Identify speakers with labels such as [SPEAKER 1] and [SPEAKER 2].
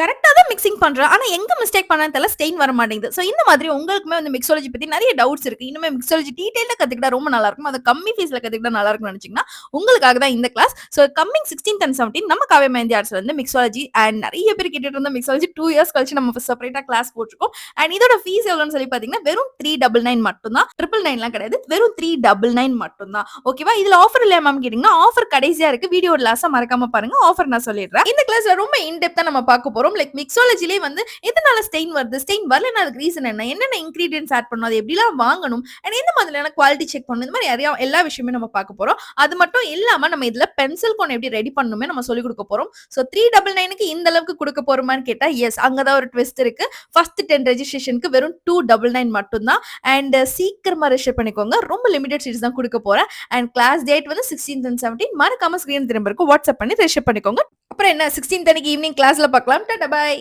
[SPEAKER 1] கரெக்ட்டா தான் மிக்ஸிங் பண்றேன். ஆனா எங்க மிஸ்டேக் பண்ணேன்னு தெரியல. ஸ்டெயின் வர மாட்டேங்குது. சோ இந்த மாதிரி உங்களுக்குமே வந்து மிக்ஸாலஜி பத்தி நெறைய டவுட்ஸ் இருக்கு. இன்னுமே மிக்ஸாலஜி டீட்டெயில்டா கத்துக்கிட்டா ரொம்ப நல்லா இருக்கும். அது கம்மி ஃபீஸ்ல கத்துக்கிட்டா நல்லா இருக்கும்னு நெனச்சீங்கன்னா, உங்களுக்காக தான் இந்த கிளாஸ். சோ கம்மிங் 16த் அண்ட் 17 நம்ம காவ்யா மெஹந்தி ஆர்ட்ஸ்ல வந்து மிக்ஸாலஜி அண்ட் நெறைய பேர் கேட்டுட்டு இருந்த மிக்ஸாலஜி 2 இயர்ஸ் கழிச்சு நம்ம செப்பரேட்டா கிளாஸ் போட்டுருக்கோம். அண்ட் இதோட ஃபீஸ் எவ்வளோன்னு சொல்லி பார்த்தீங்கன்னா, வெறும் 399 மட்டும் தான். 999லாம் கிடையாது. வெறும் 399 மட்டும் தான். ஓகேவா? இதுல ஆஃபர் இல்லையா மேம் கேட்டீங்கன்னா, ஆஃபர் கடைசியா இருக்கு. வீடியோ லாஸ்ட்டா மறக்காம பாருங்க. ஆஃபர் நான் சொல்லிடுறேன். இந்த கிளாஸ்ல ரொம்ப இன் டெப்த்தா நம்ம பார்க்க போறோம். லைக் மிக்ஸாலஜிலே வந்து எதனால ஸ்டெயின் வருது? ஸ்டெயின் வரலன்னா அதுக்கு ரீசன் என்ன? என்னென்ன இன்கிரீடியன்ட்ஸ் ஆட் பண்ணணும்? அது எப்படிலாம் வாங்கணும்? அண்ட் எந்த மாதிரியான குவாலிட்டி செக் பண்ணணும்? இந்த மாதிரி நெறைய எல்லா விஷயமே நம்ம பார்க்க போறோம். அது மட்டும் இல்லாம நம்ம இதுல பென்சில் கோன் எப்படி ரெடி பண்ணணுமே நம்ம சொல்லிக் குடுக்க போறோம். சோ 399க்கு இந்த அளவுக்கு குடுக்க போறோமான்னு கேட்டா, எஸ். அங்க தான் ஒரு ட்விஸ்ட் இருக்கு. ஃபர்ஸ்ட் 10 ரெஜிஸ்ட்ரேஷனுக்கு வெறும் 299 மட்டும் தான். அண்ட் சீக்கிரமா ரெஜிஸ்டர் பண்ணிக்கோங்க. ரொம்ப லிமிட்டட் சீட்ஸ் தான் குடுக்க போறேன். அண்ட் கிளாஸ் டேட் வந்து 16th அண்ட் 17 மறக்காம ஸ்கிரீன் திரும்ப இருக்கும். வாட்ஸ்அப் பண்ணி ரெஜிஸ்டர் பண்ணிக்கோங்க. அப்புறம் என்ன 16th அன்னைக்கு ஈவினிங் கிளாஸ்ல பார்க்கலாம். டாடா பாய்.